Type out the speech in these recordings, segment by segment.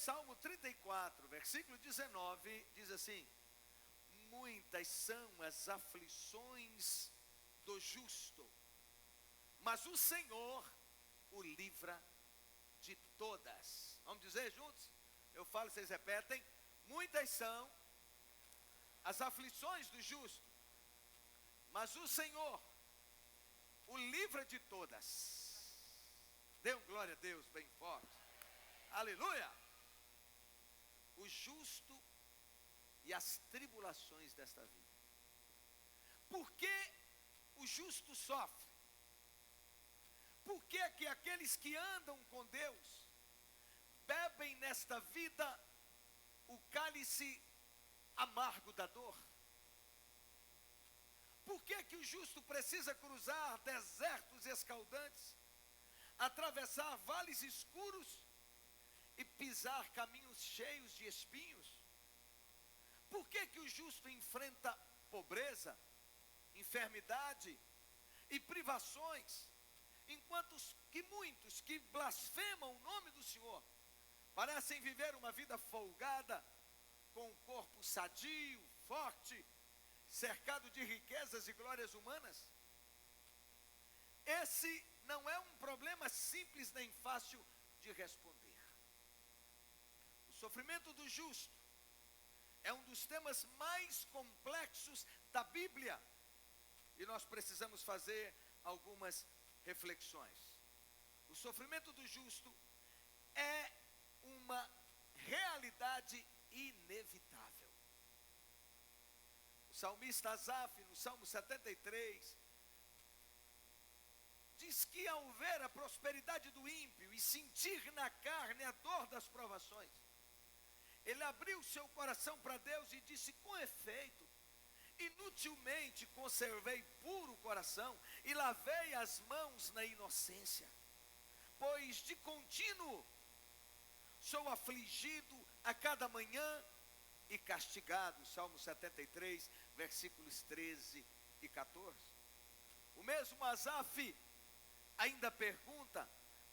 Salmo 34, versículo 19, diz assim: muitas são as aflições do justo, mas o Senhor o livra de todas. Vamos dizer juntos? Eu falo, vocês repetem. Muitas são as aflições do justo, mas o Senhor o livra de todas. Dê um glória a Deus bem forte. Aleluia! O justo e as tribulações desta vida. Por que o justo sofre? Por que que aqueles que andam com Deus bebem nesta vida o cálice amargo da dor? Por que que o justo precisa cruzar desertos escaldantes, atravessar vales escuros e pisar caminhos cheios de espinhos? Por que que o justo enfrenta pobreza, enfermidade e privações, enquanto que muitos que blasfemam o nome do Senhor parecem viver uma vida folgada, com um corpo sadio, forte, cercado de riquezas e glórias humanas? Esse não é um problema simples nem fácil de responder. O sofrimento do justo é um dos temas mais complexos da Bíblia, e nós precisamos fazer algumas reflexões. O sofrimento do justo é uma realidade inevitável. O salmista Asaf, no Salmo 73, diz que ao ver a prosperidade do ímpio e sentir na carne a dor das provações, ele abriu seu coração para Deus e disse: com efeito, inutilmente conservei puro o coração e lavei as mãos na inocência, pois de contínuo sou afligido a cada manhã e castigado. Salmo 73, versículos 13 e 14. O mesmo Asaf ainda pergunta: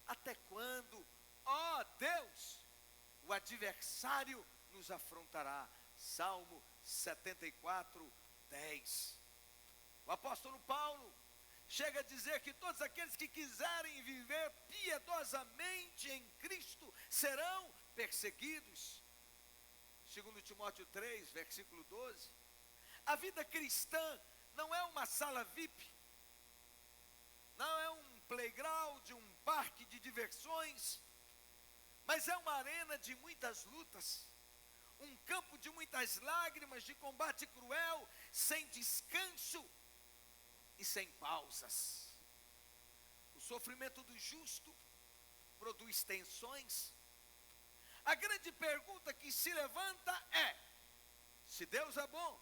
até quando, ó Deus, o adversário nos afrontará? Salmo 74, 10. O apóstolo Paulo chega a dizer que todos aqueles que quiserem viver piedosamente em Cristo serão perseguidos. 2 Timóteo 3, versículo 12. A vida cristã não é uma sala VIP, não é um playground, um parque de diversões, mas é uma arena de muitas lutas, um campo de muitas lágrimas, de combate cruel, sem descanso e sem pausas. O sofrimento do justo produz tensões. A grande pergunta que se levanta é: se Deus é bom,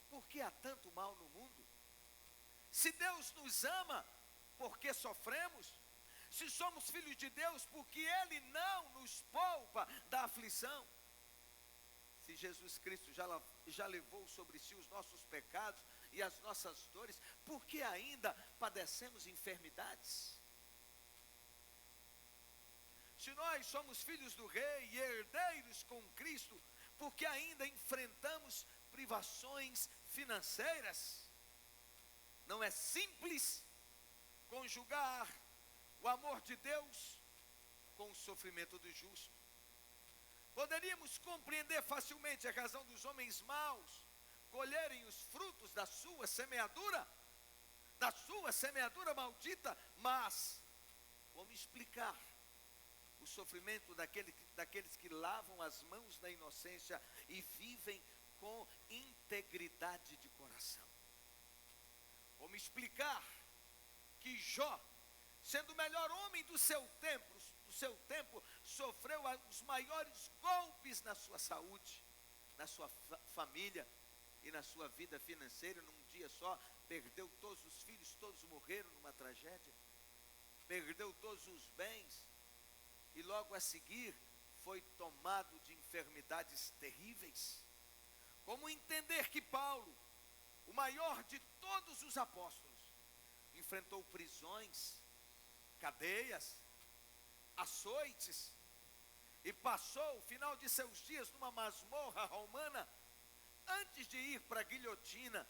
por que há tanto mal no mundo? Se Deus nos ama, por que sofremos? Se somos filhos de Deus, por que Ele não nos poupa da aflição? Se Jesus Cristo já levou sobre si os nossos pecados e as nossas dores, por que ainda padecemos enfermidades? Se nós somos filhos do Rei e herdeiros com Cristo, por que ainda enfrentamos privações financeiras? Não é simples conjugar o amor de Deus com o sofrimento do justo. Poderíamos compreender facilmente a razão dos homens maus colherem os frutos da sua semeadura maldita, mas como explicar o sofrimento daqueles que lavam as mãos na inocência e vivem com integridade de coração? Como explicar que Jó, sendo o melhor homem do seu tempo, sofreu os maiores golpes na sua saúde, na sua família e na sua vida financeira? Num dia só, perdeu todos os filhos, todos morreram numa tragédia, perdeu todos os bens, e logo a seguir foi tomado de enfermidades terríveis. Como entender que Paulo, o maior de todos os apóstolos, enfrentou prisões, cadeias, açoites, e passou o final de seus dias numa masmorra romana, antes de ir para a guilhotina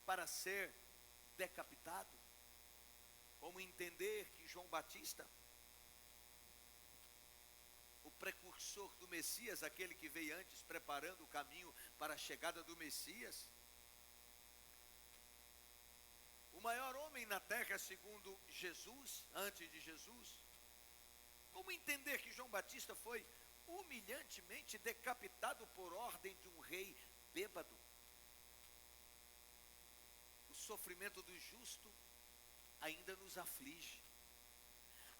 para ser decapitado. Como entender que João Batista, o precursor do Messias, aquele que veio antes preparando o caminho para a chegada do Messias, o maior homem na terra segundo Jesus, antes de Jesus, como entender que João Batista foi humilhantemente decapitado por ordem de um rei bêbado? O sofrimento do justo ainda nos aflige.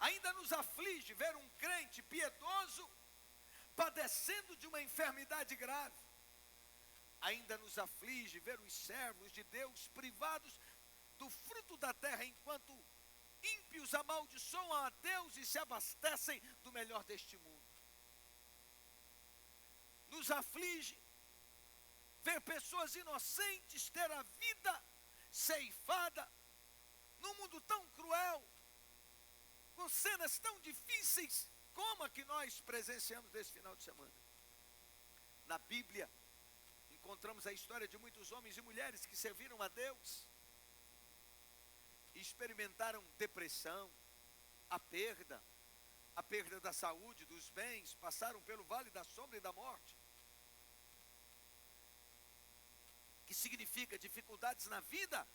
Ainda nos aflige ver um crente piedoso padecendo de uma enfermidade grave. Ainda nos aflige ver os servos de Deus privados do fruto da terra, enquanto ímpios amaldiçoam a Deus e se abastecem do melhor deste mundo. Nos aflige ver pessoas inocentes ter a vida ceifada num mundo tão cruel, com cenas tão difíceis como a que nós presenciamos nesse final de semana. Na Bíblia, encontramos a história de muitos homens e mulheres que serviram a Deus e experimentaram depressão, a perda da saúde, dos bens, passaram pelo vale da sombra e da morte, que significa dificuldades na vida.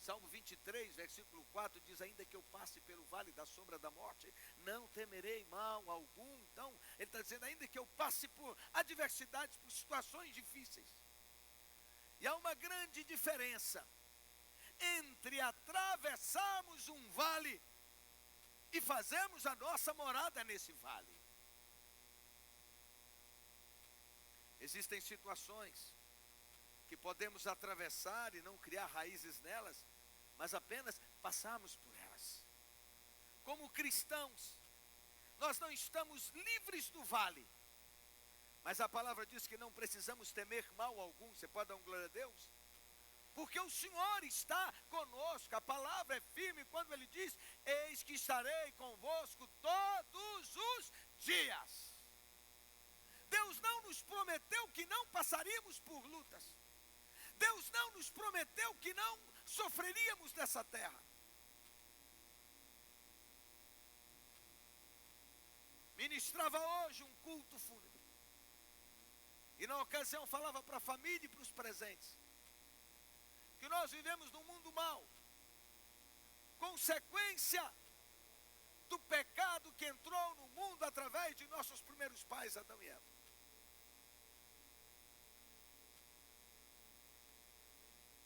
Salmo 23, versículo 4 diz: ainda que eu passe pelo vale da sombra da morte, não temerei mal algum. Então, ele está dizendo, ainda que eu passe por adversidades, por situações difíceis. E há uma grande diferença entre atravessarmos um vale e fazermos a nossa morada nesse vale. Existem situações que podemos atravessar e não criar raízes nelas, mas apenas passarmos por elas. Como cristãos, nós não estamos livres do vale, mas a palavra diz que não precisamos temer mal algum. Você pode dar um glória a Deus? Porque o Senhor está conosco. A palavra é firme quando ele diz: eis que estarei convosco todos os dias. Deus não nos prometeu que não passaríamos por lutas. Deus não nos prometeu que não sofreríamos nessa terra. Ministrava hoje um culto fúnebre, e na ocasião falava para a família e para os presentes que nós vivemos num mundo mau, consequência do pecado que entrou no mundo através de nossos primeiros pais, Adão e Eva.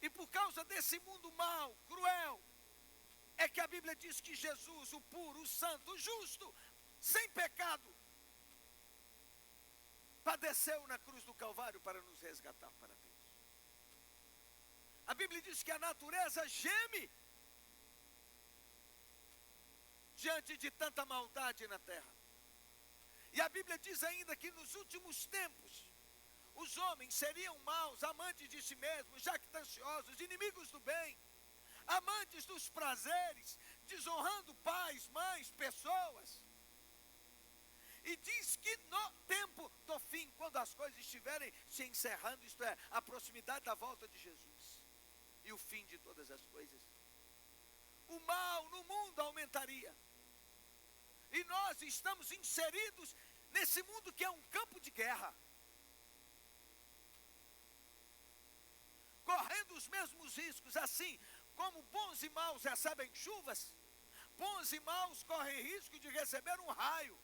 E por causa desse mundo mau, cruel, é que a Bíblia diz que Jesus, o puro, o santo, o justo, sem pecado, padeceu na cruz do Calvário para nos resgatar para Deus. A Bíblia diz que a natureza geme diante de tanta maldade na terra. E a Bíblia diz ainda que nos últimos tempos os homens seriam maus, amantes de si mesmos, jactanciosos, inimigos do bem, amantes dos prazeres, desonrando pais, mães, pessoas. E diz que no tempo do fim, quando as coisas estiverem se encerrando, isto é, a proximidade da volta de Jesus e o fim de todas as coisas, o mal no mundo aumentaria. E nós estamos inseridos nesse mundo que é um campo de guerra, correndo os mesmos riscos. Assim como bons e maus recebem chuvas, bons e maus correm risco de receber um raio.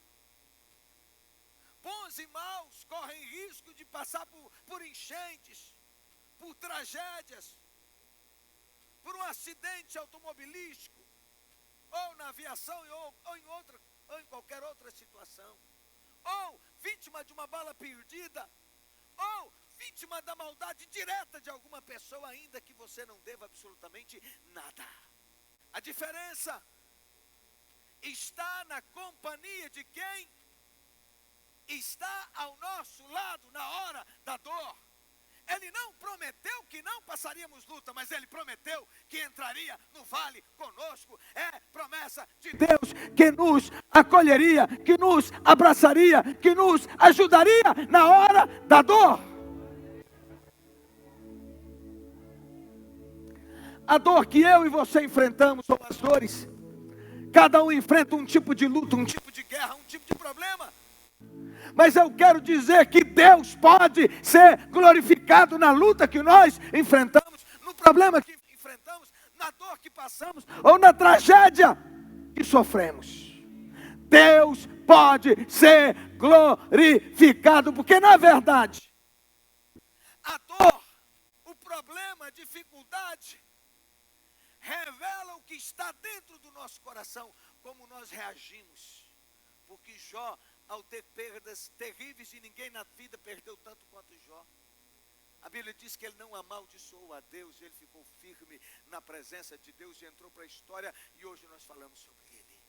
Bons e maus correm risco de passar por enchentes, por tragédias, por um acidente automobilístico, ou na aviação, ou em qualquer outra situação, ou vítima de uma bala perdida, ou vítima da maldade direta de alguma pessoa, ainda que você não deva absolutamente nada. A diferença está na companhia de quem está ao nosso lado na hora da dor. Ele não prometeu que não passaríamos luta, mas Ele prometeu que entraria no vale conosco. É promessa de Deus que nos acolheria, que nos abraçaria, que nos ajudaria na hora da dor. A dor que eu e você enfrentamos, ou as dores, cada um enfrenta um tipo de luta, um tipo de guerra, um tipo de problema. Mas eu quero dizer que Deus pode ser glorificado na luta que nós enfrentamos, no problema que enfrentamos, na dor que passamos, ou na tragédia que sofremos. Deus pode ser glorificado, porque na verdade, a dor, o problema, a dificuldade, revela o que está dentro do nosso coração, como nós reagimos. Porque Jó, ao ter perdas terríveis, e ninguém na vida perdeu tanto quanto Jó. A Bíblia diz que ele não amaldiçoou a Deus, ele ficou firme na presença de Deus e entrou para a história, e hoje nós falamos sobre ele.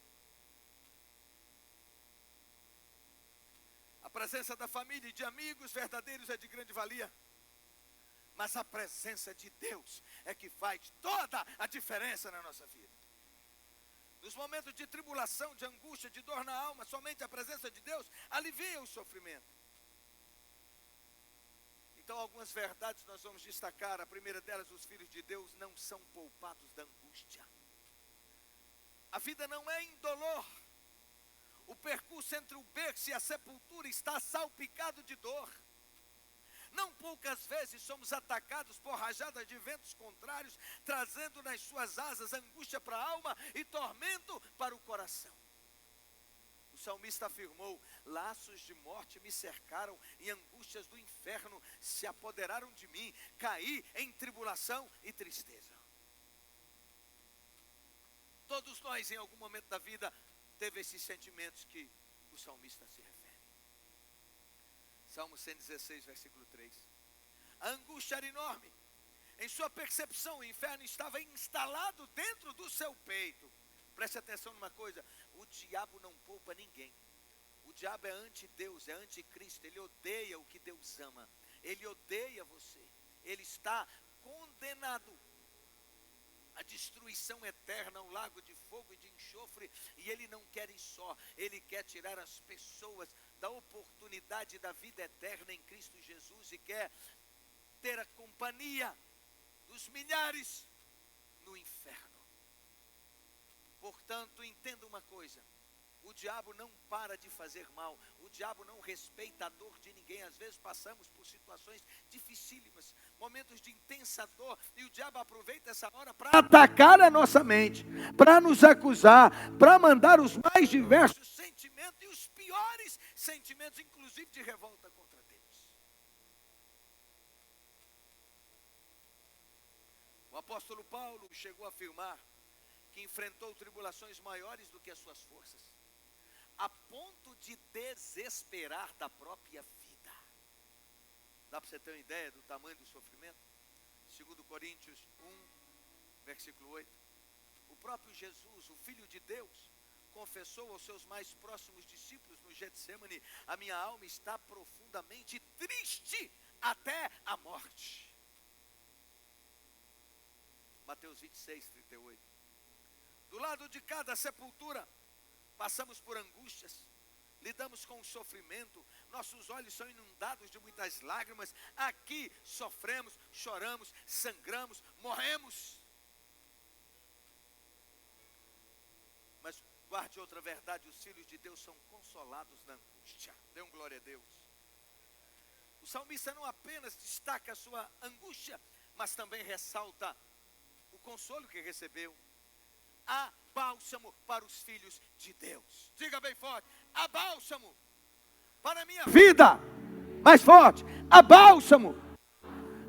A presença da família e de amigos verdadeiros é de grande valia. Mas a presença de Deus é que faz toda a diferença na nossa vida. Nos momentos de tribulação, de angústia, de dor na alma, somente a presença de Deus alivia o sofrimento. Então, algumas verdades nós vamos destacar. A primeira delas, os filhos de Deus não são poupados da angústia. A vida não é indolor. O percurso entre o berço e a sepultura está salpicado de dor. Não poucas vezes somos atacados por rajadas de ventos contrários, trazendo nas suas asas angústia para a alma e tormento para o coração. O salmista afirmou: laços de morte me cercaram e angústias do inferno se apoderaram de mim, caí em tribulação e tristeza. Todos nós em algum momento da vida teve esses sentimentos que o salmista se refere. Salmo 116, versículo 3. A angústia era enorme. Em sua percepção, o inferno estava instalado dentro do seu peito. Preste atenção numa coisa: o diabo não poupa ninguém. O diabo é anti-Deus, é anticristo. Ele odeia o que Deus ama. Ele odeia você. Ele está condenado à destruição eterna, ao lago de fogo e de enxofre. E ele não quer isso só. Ele quer tirar as pessoas da oportunidade da vida eterna em Cristo Jesus e quer ter a companhia dos milhares no inferno. Portanto, entenda uma coisa: o diabo não para de fazer mal, o diabo não respeita a dor de ninguém. Às vezes passamos por situações dificílimas, momentos de intensa dor, e o diabo aproveita essa hora para atacar a nossa mente, para nos acusar, para mandar os mais diversos sentimentos e os piores sentimentos, inclusive de revolta contra Deus. O apóstolo Paulo chegou a afirmar que enfrentou tribulações maiores do que as suas forças, a ponto de desesperar da própria vida. Dá para você ter uma ideia do tamanho do sofrimento? 2 Coríntios 1, versículo 8. O próprio Jesus, o Filho de Deus, confessou aos seus mais próximos discípulos no Getsemane: a minha alma está profundamente triste até a morte. Mateus 26, 38. Do lado de cada sepultura, passamos por angústias, lidamos com o sofrimento, nossos olhos são inundados de muitas lágrimas. Aqui sofremos, choramos, sangramos, morremos. Mas guarde outra verdade: os filhos de Deus são consolados na angústia. Dê um glória a Deus. O salmista não apenas destaca a sua angústia, mas também ressalta o consolo que recebeu. Há bálsamo para os filhos de Deus. Diga bem forte: há bálsamo para a minha vida. Mais forte: há bálsamo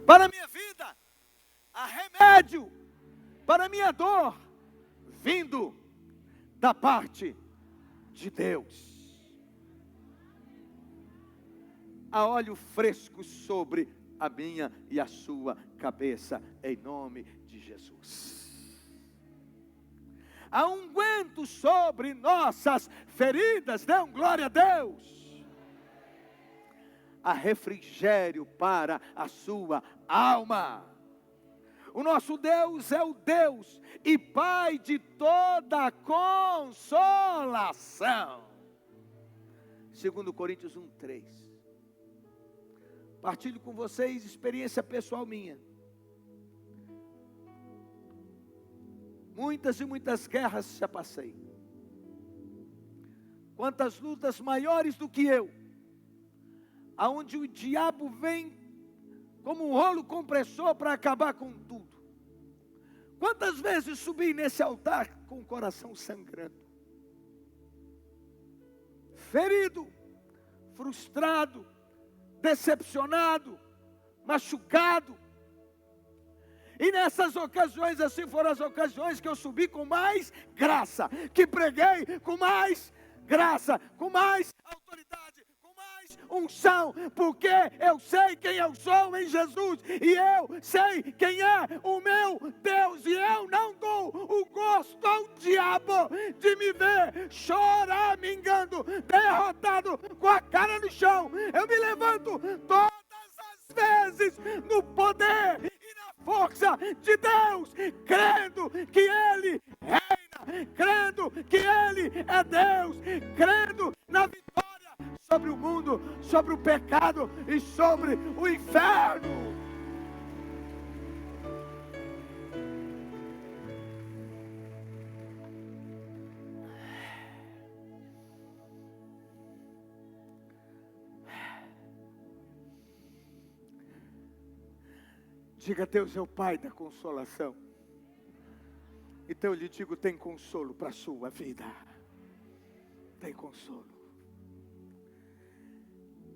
para a minha vida. Há remédio para a minha dor, vindo da parte de Deus. Há óleo fresco sobre a minha e a sua cabeça, em nome de Jesus. Há unguento sobre nossas feridas. Dê um glória a Deus. a refrigério para a sua alma. O nosso Deus é o Deus e Pai de toda consolação. 2 Coríntios 1:3. Partilho com vocês experiência pessoal minha. Muitas e muitas guerras já passei. Quantas lutas maiores do que eu, aonde o diabo vem como um rolo compressor para acabar com tudo. Quantas vezes subi nesse altar com o coração sangrando, ferido, frustrado, decepcionado, machucado. E nessas ocasiões, assim foram as ocasiões que eu subi com mais graça, que preguei com mais graça, com mais autoridade, com mais unção, porque eu sei quem eu sou em Jesus, e eu sei quem é o meu Deus, e eu não dou o gosto ao diabo de me ver choramingando, derrotado, com a cara no chão. Eu me levanto todas as vezes no poder e na força de Deus, crendo que Ele reina, crendo que Ele é Deus, crendo na vitória sobre o mundo, sobre o pecado e sobre o inferno. Diga: Deus é o Pai da consolação. Então eu lhe digo, tem consolo para a sua vida. Tem consolo.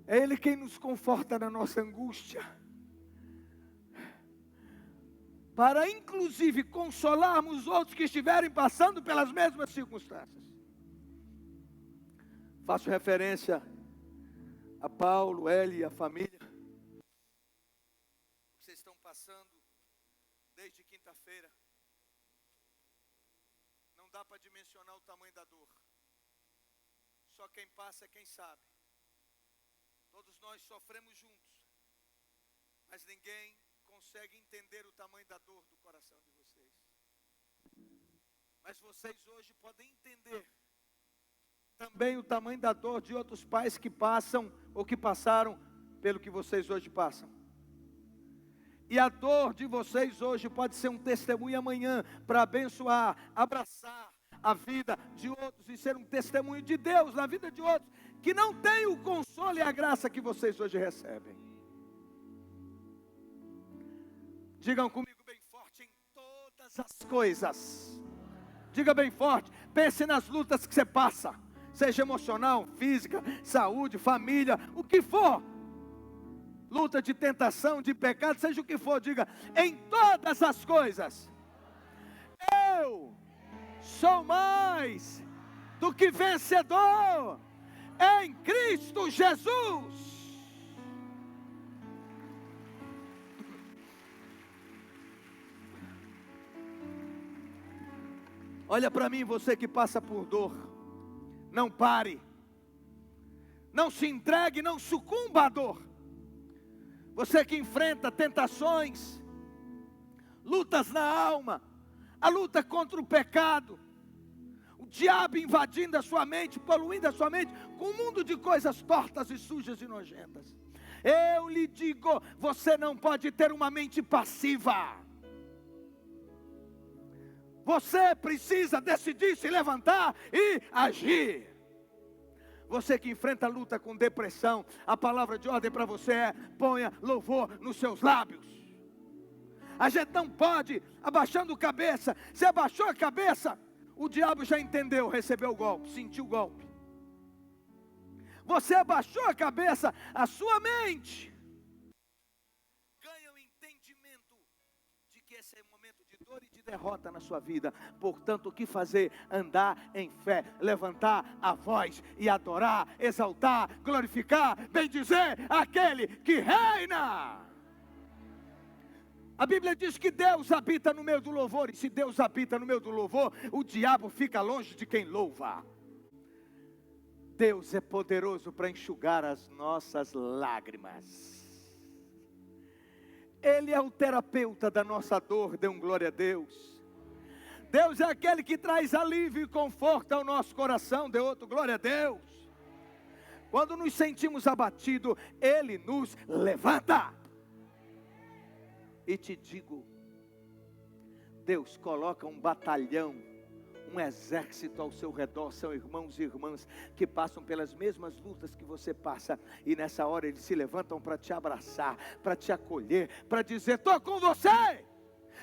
É Ele quem nos conforta na nossa angústia, para inclusive consolarmos os outros que estiverem passando pelas mesmas circunstâncias. Faço referência a Paulo, Eli e a família. Vocês estão passando desde quinta-feira. Não dá para dimensionar o tamanho da dor. Só quem passa é quem sabe. Todos nós sofremos juntos, mas ninguém consegue entender o tamanho da dor do coração de vocês. Mas vocês hoje podem entender também o tamanho da dor de outros pais que passam ou que passaram pelo que vocês hoje passam. E a dor de vocês hoje pode ser um testemunho amanhã para abençoar, abraçar a vida de outros e ser um testemunho de Deus na vida de outros que não tem o consolo e a graça que vocês hoje recebem. Digam comigo bem forte: em todas as coisas. Diga bem forte, pense nas lutas que você passa, seja emocional, física, saúde, família, o que for. Luta de tentação, de pecado, seja o que for, diga: em todas as coisas, eu sou mais do que vencedor em Cristo Jesus. Olha para mim, você que passa por dor, não pare, não se entregue, não sucumba à dor. Você que enfrenta tentações, lutas na alma, a luta contra o pecado, o diabo invadindo a sua mente, poluindo a sua mente com um mundo de coisas tortas e sujas e nojentas. Eu lhe digo, você não pode ter uma mente passiva. Você precisa decidir se levantar e agir. Você que enfrenta a luta com depressão, a palavra de ordem para você é: ponha louvor nos seus lábios. A gente não pode abaixando a cabeça. Se abaixou a cabeça, o diabo já entendeu, recebeu o golpe, sentiu o golpe. Você abaixou a cabeça, a sua mente ganha o entendimento de que esse é um momento de dor e de derrota na sua vida. Portanto, o que fazer? Andar em fé, levantar a voz e adorar, exaltar, glorificar, bendizer aquele que reina. A Bíblia diz que Deus habita no meio do louvor, e se Deus habita no meio do louvor, o diabo fica longe de quem louva. Deus é poderoso para enxugar as nossas lágrimas. Ele é o terapeuta da nossa dor, dê um glória a Deus. Deus é aquele que traz alívio e conforto ao nosso coração, dê outro glória a Deus. Quando nos sentimos abatidos, Ele nos levanta. E te digo, Deus coloca um batalhão, um exército ao seu redor, são irmãos e irmãs que passam pelas mesmas lutas que você passa, e nessa hora eles se levantam para te abraçar, para te acolher, para dizer: estou com você,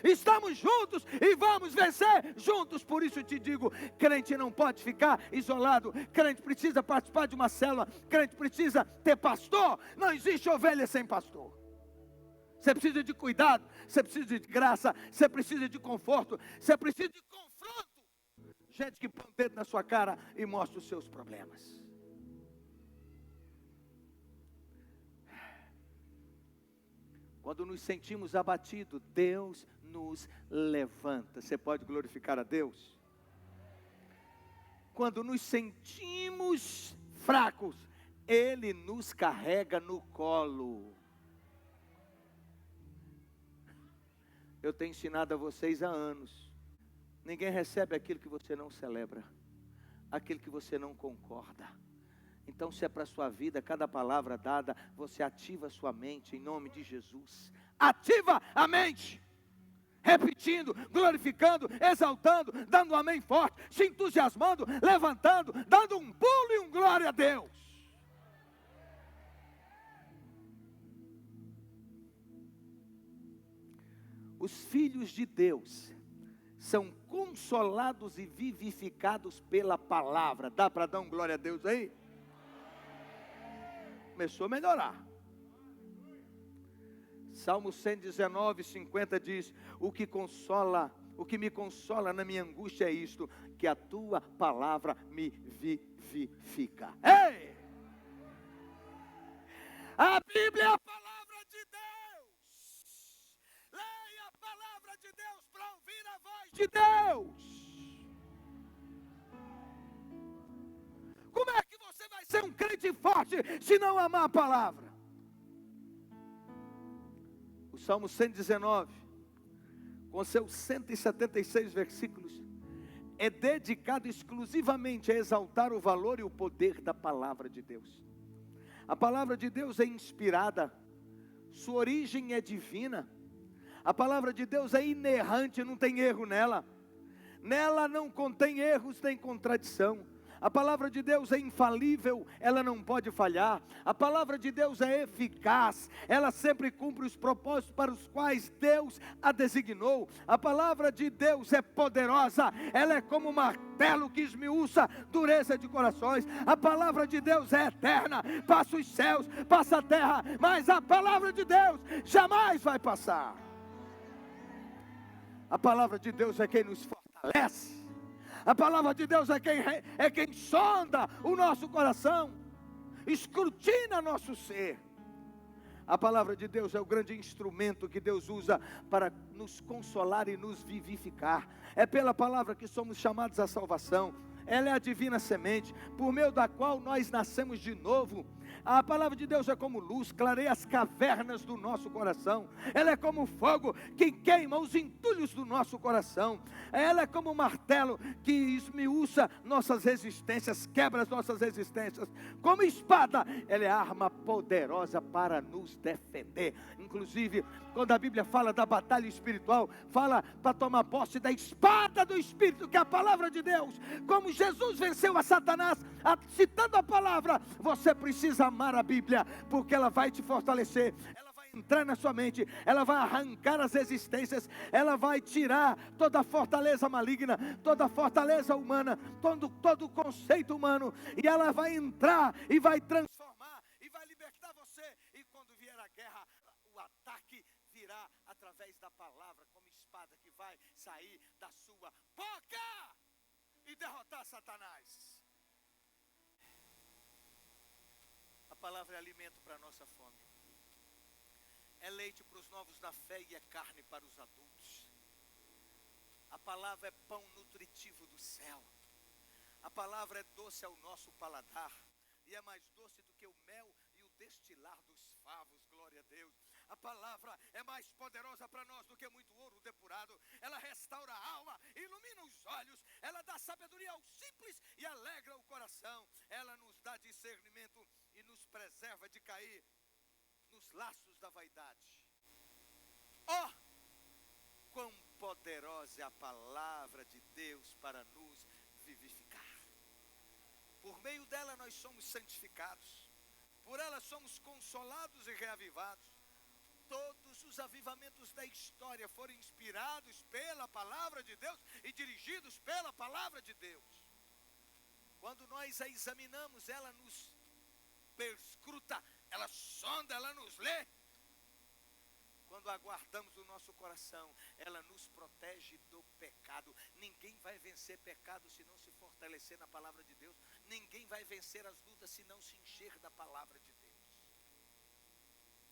estamos juntos e vamos vencer juntos. Por isso eu te digo, crente não pode ficar isolado, crente precisa participar de uma célula, crente precisa ter pastor. Não existe ovelha sem pastor. Você precisa de cuidado, você precisa de graça, você precisa de conforto, você precisa de confronto. Gente que põe o dedo na sua cara e mostra os seus problemas. Quando nos sentimos abatidos, Deus nos levanta. Você pode glorificar a Deus? Quando nos sentimos fracos, Ele nos carrega no colo. Eu tenho ensinado a vocês há anos. Ninguém recebe aquilo que você não celebra, aquilo que você não concorda. Então, se é para a sua vida, cada palavra dada, você ativa a sua mente em nome de Jesus. Ativa a mente, repetindo, glorificando, exaltando, dando um amém forte, se entusiasmando, levantando, dando um pulo e um glória a Deus. Os filhos de Deus são consolados e vivificados pela palavra. Dá para dar um glória a Deus aí? Começou a melhorar. Salmo 119, 50 diz: o que me consola na minha angústia é isto, que a tua palavra me vivifica. Ei! A Bíblia é a palavra de Deus. Leia a palavra de Deus para ouvir a voz de Deus. Como é que você vai ser um crente forte se não amar a palavra? O Salmo 119, com seus 176 versículos, é dedicado exclusivamente a exaltar o valor e o poder da palavra de Deus. A palavra de Deus é inspirada, sua origem é divina. A palavra de Deus é inerrante, não tem erro nela. Nela não contém erros nem contradição. A palavra de Deus é infalível, ela não pode falhar. A palavra de Deus é eficaz, ela sempre cumpre os propósitos para os quais Deus a designou. A palavra de Deus é poderosa, ela é como um martelo que esmiuça dureza de corações. A palavra de Deus é eterna, passa os céus, passa a terra, mas a palavra de Deus jamais vai passar. A palavra de Deus é quem nos fortalece. A palavra de Deus é quem sonda o nosso coração, escrutina nosso ser. A palavra de Deus é o grande instrumento que Deus usa para nos consolar e nos vivificar. É pela palavra que somos chamados à salvação. Ela é a divina semente, por meio da qual nós nascemos de novo. A palavra de Deus é como luz, clareia as cavernas do nosso coração. Ela é como fogo que queima os entulhos do nosso coração. Ela é como um martelo que esmiuça nossas resistências, quebra as nossas resistências. Como espada, ela é arma poderosa para nos defender. Inclusive, quando a Bíblia fala da batalha espiritual, fala para tomar posse da espada do Espírito, que é a palavra de Deus. Como Jesus venceu a Satanás, citando a palavra, você precisa amar a Bíblia, porque ela vai te fortalecer, ela vai entrar na sua mente, ela vai arrancar as resistências, ela vai tirar toda a fortaleza maligna, toda a fortaleza humana, todo conceito humano, e ela vai entrar e vai transformar, e vai libertar você. E quando vier a guerra, o ataque virá através da palavra, como espada que vai sair da sua boca e derrotar Satanás. A palavra é alimento para a nossa fome, é leite para os novos da fé e é carne para os adultos. A palavra é pão nutritivo do céu. A palavra é doce ao nosso paladar, e é mais doce do que o mel e o destilar dos favos, glória a Deus. A palavra é mais poderosa para nós do que muito ouro depurado. Ela restaura a alma, ilumina os olhos, ela dá sabedoria ao simples e alegra o coração. Ela nos dá discernimento e nos preserva de cair nos laços da vaidade. Oh, quão poderosa é a palavra de Deus para nos vivificar. Por meio dela nós somos santificados, por ela somos consolados e reavivados. Todos os avivamentos da história foram inspirados pela palavra de Deus e dirigidos pela palavra de Deus. Quando nós a examinamos, ela nos perscruta, ela sonda, ela nos lê. Quando aguardamos o nosso coração, ela nos protege do pecado. Ninguém vai vencer pecado se não se fortalecer na palavra de Deus. Ninguém vai vencer as lutas se não se encher da palavra de Deus.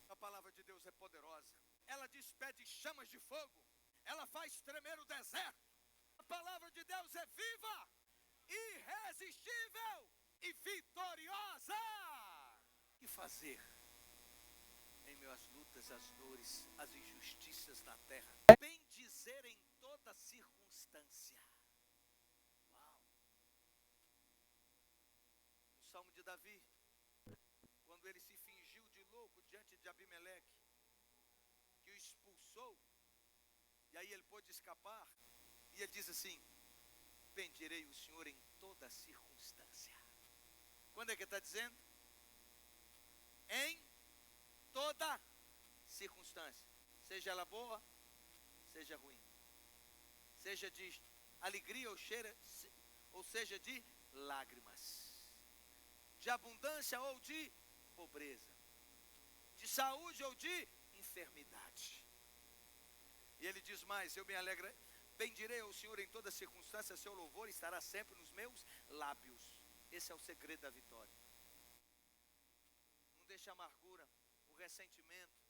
A palavra de Deus é poderosa. Ela despede chamas de fogo. Ela faz tremer o deserto. A palavra de Deus é viva, irresistível e vitoriosa. O que fazer em meio às lutas, às dores, às injustiças na terra? Bem dizer em toda circunstância. Uau! No Salmo de Davi, quando ele se fingiu de louco diante de Abimeleque, que o expulsou, e aí ele pôde escapar, e ele diz assim: bendirei o Senhor em toda circunstância. Quando é que ele está dizendo? Em toda circunstância, seja ela boa, seja ruim, seja de alegria ou seja de lágrimas, de abundância ou de pobreza, de saúde ou de enfermidade. E ele diz mais: eu me alegrei, bendirei ao Senhor em toda circunstância, seu louvor estará sempre nos meus lábios. Esse é o segredo da vitória. Não deixe a amargura, o ressentimento,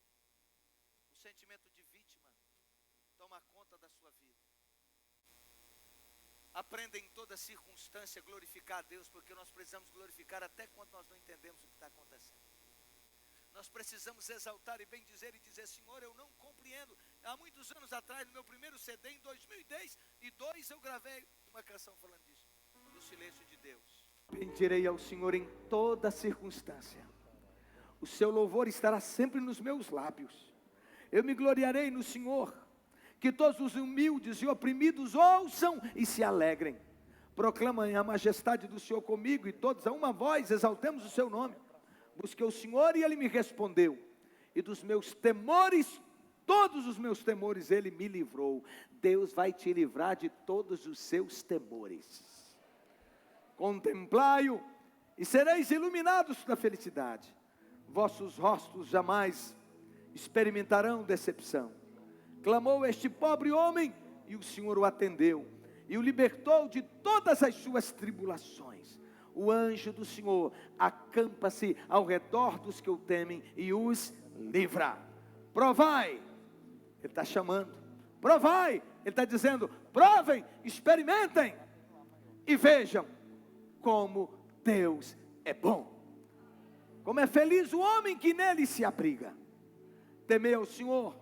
o sentimento de vítima tomar conta da sua vida. Aprenda em toda circunstância a glorificar a Deus, porque nós precisamos glorificar até quando nós não entendemos o que está acontecendo. Nós precisamos exaltar e bem dizer e dizer: Senhor, eu não compreendo. Há muitos anos atrás, no meu primeiro CD, em 2002, eu gravei uma canção falando disso, do silêncio de Deus. Bendirei ao Senhor em toda circunstância. O seu louvor estará sempre nos meus lábios. Eu me gloriarei no Senhor. Que todos os humildes e oprimidos ouçam e se alegrem. Proclamem a majestade do Senhor comigo, e todos a uma voz exaltemos o seu nome. Busquei o Senhor e ele me respondeu. E dos meus temores, todos os meus temores ele me livrou. Deus vai te livrar de todos os seus temores. Contemplai-o e sereis iluminados da felicidade. Vossos rostos jamais experimentarão decepção. Clamou este pobre homem, e o Senhor o atendeu, e o libertou de todas as suas tribulações. O anjo do Senhor acampa-se ao redor dos que o temem, e os livra. Provai, ele está chamando, provai, ele está dizendo: provem, experimentem, e vejam como Deus é bom. Como é feliz o homem que nele se abriga. Temei ao Senhor,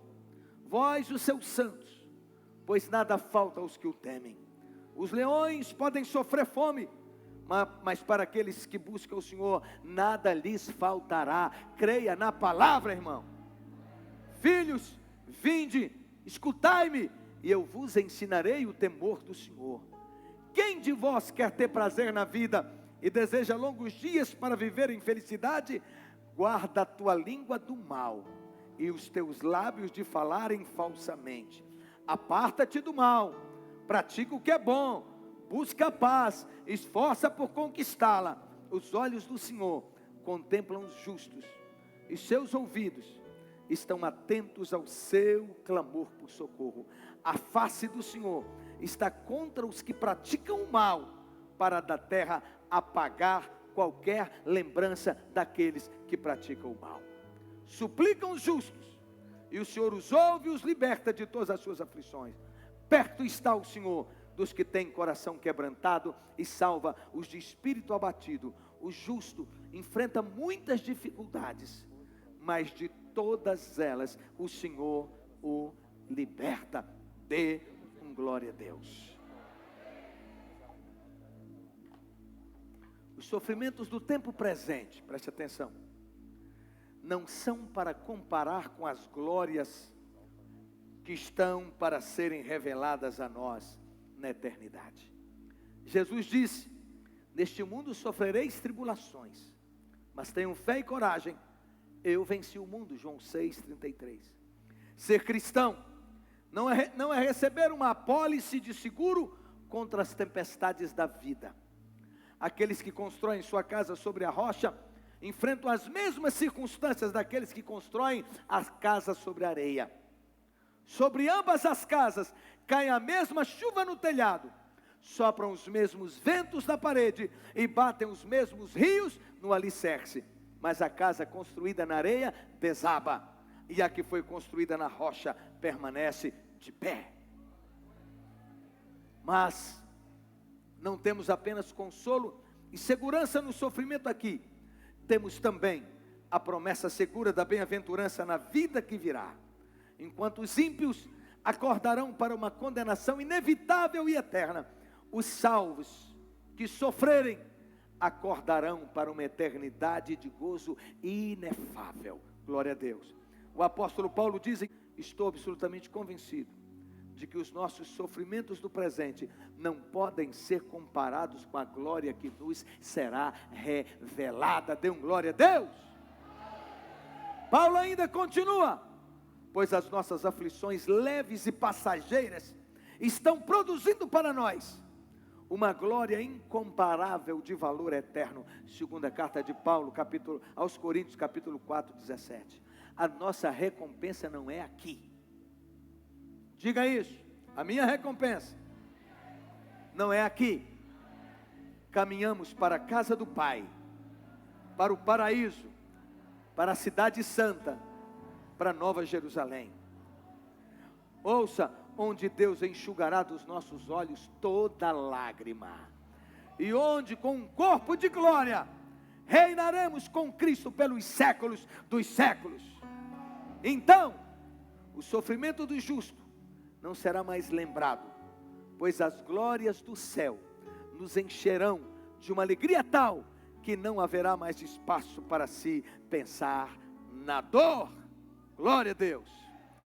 vós os seus santos, pois nada falta aos que o temem. Os leões podem sofrer fome, mas para aqueles que buscam o Senhor, nada lhes faltará. Creia na palavra, irmão. Filhos, vinde, escutai-me, e eu vos ensinarei o temor do Senhor. Quem de vós quer ter prazer na vida e deseja longos dias para viver em felicidade? Guarda a tua língua do mal e os teus lábios de falarem falsamente. Aparta-te do mal, pratica o que é bom, busca a paz, esforça por conquistá-la. Os olhos do Senhor contemplam os justos, e seus ouvidos estão atentos ao seu clamor por socorro. A face do Senhor está contra os que praticam o mal, para da terra apagar qualquer lembrança daqueles que praticam o mal. Suplicam os justos, e o Senhor os ouve e os liberta de todas as suas aflições. Perto está o Senhor dos que têm coração quebrantado e salva os de espírito abatido. O justo enfrenta muitas dificuldades, mas de todas elas o Senhor o liberta. Dê glória a Deus. Os sofrimentos do tempo presente, preste atenção, não são para comparar com as glórias que estão para serem reveladas a nós na eternidade. Jesus disse: neste mundo sofrereis tribulações, mas tenham fé e coragem, eu venci o mundo. João 6,33. Ser cristão não é receber uma apólice de seguro contra as tempestades da vida. Aqueles que constroem sua casa sobre a rocha enfrentam as mesmas circunstâncias daqueles que constroem a casa sobre a areia. Sobre ambas as casas cai a mesma chuva no telhado, sopram os mesmos ventos na parede e batem os mesmos rios no alicerce. Mas a casa construída na areia desaba, e a que foi construída na rocha permanece de pé. Mas não temos apenas consolo e segurança no sofrimento aqui, temos também a promessa segura da bem-aventurança na vida que virá. Enquanto os ímpios acordarão para uma condenação inevitável e eterna, os salvos que sofrerem acordarão para uma eternidade de gozo inefável. Glória a Deus. O apóstolo Paulo diz: estou absolutamente convencido de que os nossos sofrimentos do presente não podem ser comparados com a glória que nos será revelada. Dê glória a Deus. Paulo ainda continua: pois as nossas aflições leves e passageiras estão produzindo para nós uma glória incomparável de valor eterno. Segunda carta de Paulo, aos Coríntios, capítulo 4, 17. A nossa recompensa não é aqui. Diga isso: a minha recompensa não é aqui. Caminhamos para a casa do Pai, para o paraíso, para a cidade santa, para Nova Jerusalém. Ouça: onde Deus enxugará dos nossos olhos toda lágrima, e onde com um corpo de glória reinaremos com Cristo pelos séculos dos séculos. Então o sofrimento do justo não será mais lembrado, pois as glórias do céu nos encherão de uma alegria tal que não haverá mais espaço para se pensar na dor. Glória a Deus.